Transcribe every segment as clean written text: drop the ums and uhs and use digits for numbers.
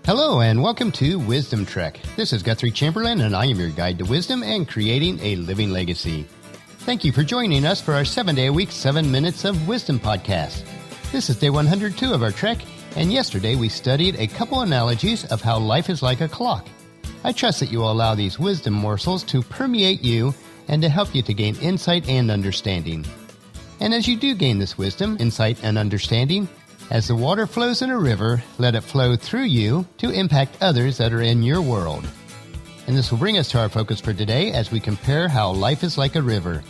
Hello and welcome to Wisdom Trek. This is Guthrie Chamberlain and I am your guide to wisdom and creating a living legacy. Thank you for joining us for our 7-day-a-week 7 Minutes of Wisdom podcast. This is day 102 of our trek, and yesterday we studied a couple analogies of how life is like a clock. I trust that you will allow these wisdom morsels to permeate you and to help you to gain insight and understanding. And as you do gain this wisdom, insight, and understanding, as the water flows in a river, let it flow through you to impact others that are in your world. And this will bring us to our focus for today as we compare how life is like a river.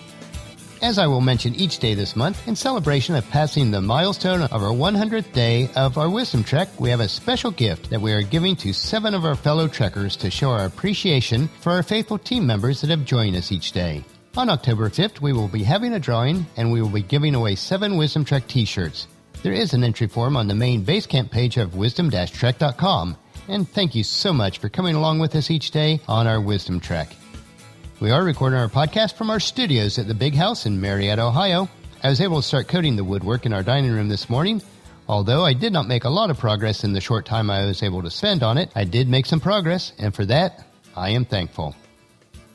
As I will mention each day this month, in celebration of passing the milestone of our 100th day of our Wisdom Trek, we have a special gift that we are giving to 7 of our fellow trekkers to show our appreciation for our faithful team members that have joined us each day. On October 5th, we will be having a drawing and we will be giving away 7 Wisdom Trek t-shirts. There is an entry form on the main Basecamp page of wisdom-trek.com, and thank you so much for coming along with us each day on our Wisdom Trek. We are recording our podcast from our studios at the Big House in Marietta, Ohio. I was able to start coating the woodwork in our dining room this morning. Although I did not make a lot of progress in the short time I was able to spend on it, I did make some progress, and for that, I am thankful.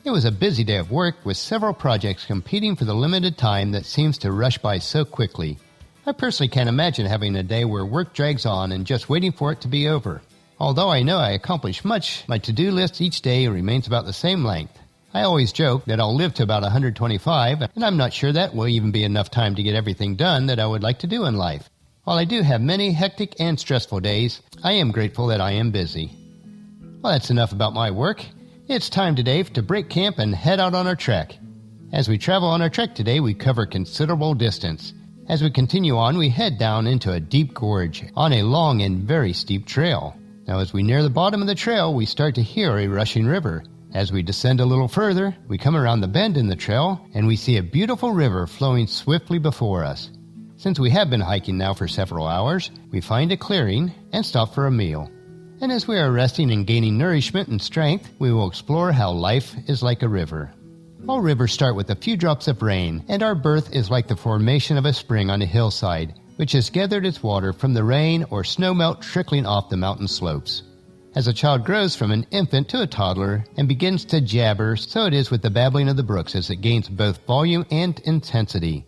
It was a busy day of work with several projects competing for the limited time that seems to rush by so quickly. I personally can't imagine having a day where work drags on and just waiting for it to be over. Although I know I accomplish much, my to-do list each day remains about the same length. I always joke that I'll live to about 125, and I'm not sure that will even be enough time to get everything done that I would like to do in life. While I do have many hectic and stressful days, I am grateful that I am busy. Well, that's enough about my work. It's time today to break camp and head out on our trek. As we travel on our trek today, we cover considerable distance. As we continue on, we head down into a deep gorge on a long and very steep trail. Now, as we near the bottom of the trail, we start to hear a rushing river. As we descend a little further, we come around the bend in the trail, and we see a beautiful river flowing swiftly before us. Since we have been hiking now for several hours, we find a clearing and stop for a meal. And as we are resting and gaining nourishment and strength, we will explore how life is like a river. All rivers start with a few drops of rain, and our birth is like the formation of a spring on a hillside, which has gathered its water from the rain or snowmelt trickling off the mountain slopes. As a child grows from an infant to a toddler and begins to jabber, so it is with the babbling of the brooks as it gains both volume and intensity.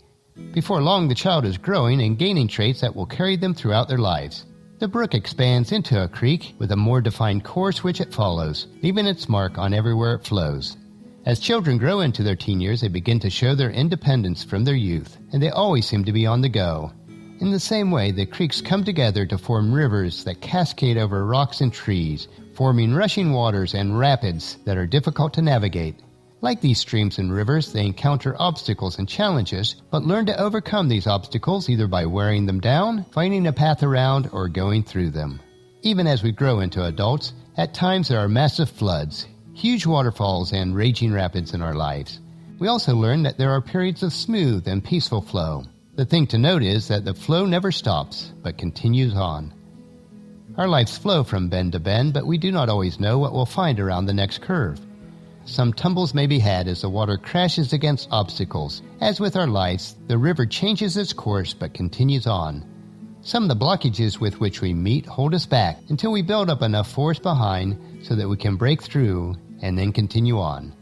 Before long, the child is growing and gaining traits that will carry them throughout their lives. The brook expands into a creek with a more defined course which it follows, leaving its mark on everywhere it flows. As children grow into their teen years, they begin to show their independence from their youth, and they always seem to be on the go. In the same way, the creeks come together to form rivers that cascade over rocks and trees, forming rushing waters and rapids that are difficult to navigate. Like these streams and rivers, they encounter obstacles and challenges, but learn to overcome these obstacles either by wearing them down, finding a path around, or going through them. Even as we grow into adults, at times there are massive floods, huge waterfalls, and raging rapids in our lives. We also learn that there are periods of smooth and peaceful flow. The thing to note is that the flow never stops, but continues on. Our lives flow from bend to bend, but we do not always know what we'll find around the next curve. Some tumbles may be had as the water crashes against obstacles. As with our lives, the river changes its course but continues on. Some of the blockages with which we meet hold us back until we build up enough force behind so that we can break through and then continue on.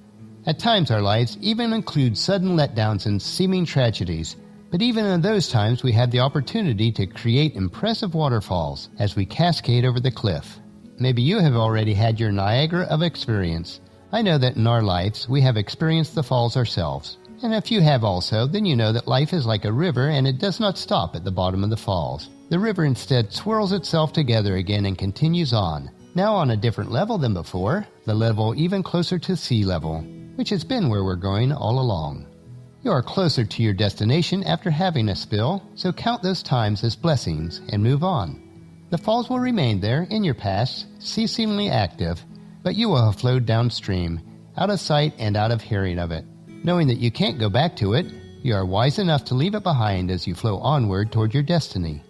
At times our lives even include sudden letdowns and seeming tragedies, but even in those times we have the opportunity to create impressive waterfalls as we cascade over the cliff. Maybe you have already had your Niagara of experience. I know that in our lives we have experienced the falls ourselves. And if you have also, then you know that life is like a river and it does not stop at the bottom of the falls. The river instead swirls itself together again and continues on, now on a different level than before, the level even closer to sea level, which has been where we're going all along. You are closer to your destination after having a spill, so count those times as blessings and move on. The falls will remain there in your past, ceasingly active, but you will have flowed downstream, out of sight and out of hearing of it. Knowing that you can't go back to it, you are wise enough to leave it behind as you flow onward toward your destiny.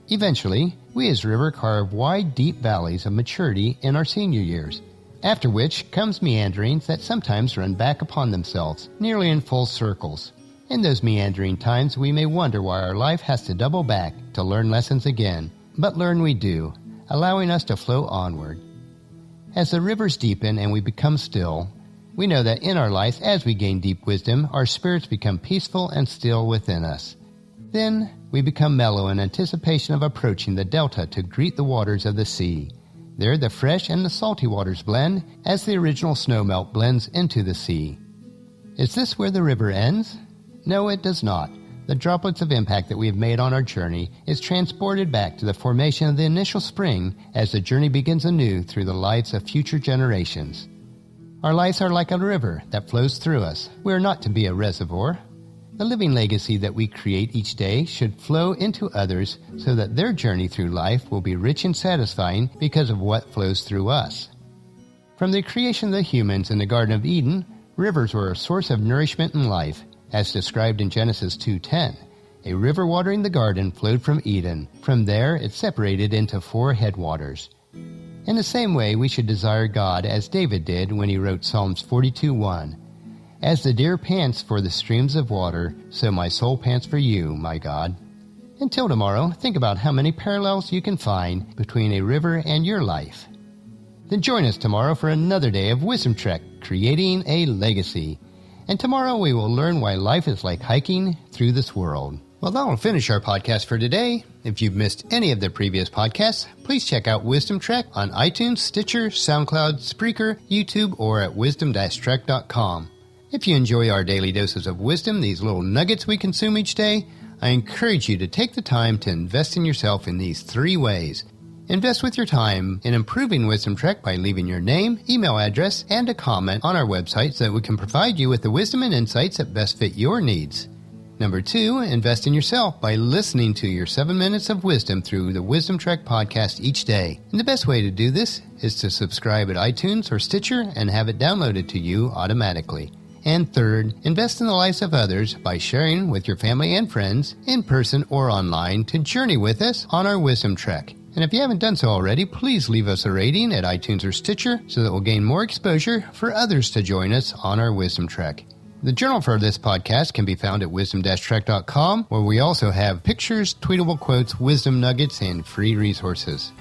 Eventually, we as river carve wide, deep valleys of maturity in our senior years, after which comes meanderings that sometimes run back upon themselves, nearly in full circles. In those meandering times, we may wonder why our life has to double back to learn lessons again, but learn we do. allowing us to flow onward. As the rivers deepen and we become still, we know that in our life, as we gain deep wisdom, our spirits become peaceful and still within us. Then we become mellow in anticipation of approaching the delta to greet the waters of the sea. There the fresh and the salty waters blend as the original snowmelt blends into the sea. Is this where the river ends? No, it does not. The droplets of impact that we have made on our journey is transported back to the formation of the initial spring as the journey begins anew through the lives of future generations. Our lives are like a river that flows through us. We are not to be a reservoir. The living legacy that we create each day should flow into others so that their journey through life will be rich and satisfying because of what flows through us. From the creation of the humans in the Garden of Eden, rivers were a source of nourishment and life, as described in Genesis 2:10. A river watering the garden flowed from Eden. From there, it separated into 4 headwaters. In the same way, we should desire God as David did when he wrote Psalms 42:1. As the deer pants for the streams of water, so my soul pants for you, my God. Until tomorrow, think about how many parallels you can find between a river and your life. Then join us tomorrow for another day of Wisdom Trek, Creating a Legacy. And tomorrow we will learn why life is like hiking through this world. Well, that'll finish our podcast for today. If you've missed any of the previous podcasts, please check out Wisdom Trek on iTunes, Stitcher, SoundCloud, Spreaker, YouTube, or at wisdom-trek.com. If you enjoy our daily doses of wisdom, these little nuggets we consume each day, I encourage you to take the time to invest in yourself in these 3 ways. Invest with your time in improving Wisdom Trek by leaving your name, email address, and a comment on our website so that we can provide you with the wisdom and insights that best fit your needs. Number 2, invest in yourself by listening to your 7 minutes of wisdom through the Wisdom Trek podcast each day. And the best way to do this is to subscribe at iTunes or Stitcher and have it downloaded to you automatically. And third, invest in the lives of others by sharing with your family and friends, in person or online, to journey with us on our Wisdom Trek. And if you haven't done so already, please leave us a rating at iTunes or Stitcher so that we'll gain more exposure for others to join us on our Wisdom Trek. The journal for this podcast can be found at wisdom-trek.com, where we also have pictures, tweetable quotes, wisdom nuggets, and free resources.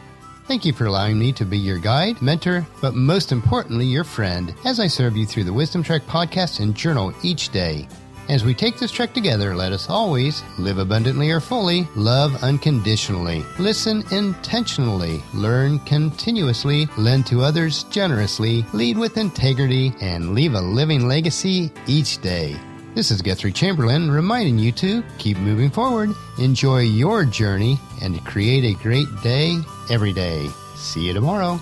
Thank you for allowing me to be your guide, mentor, but most importantly, your friend, as I serve you through the Wisdom Trek podcast and journal each day. As we take this trek together, let us always live abundantly or fully, love unconditionally, listen intentionally, learn continuously, lend to others generously, lead with integrity, and leave a living legacy each day. This is Guthrie Chamberlain reminding you to keep moving forward, enjoy your journey, and create a great day every day. See you tomorrow.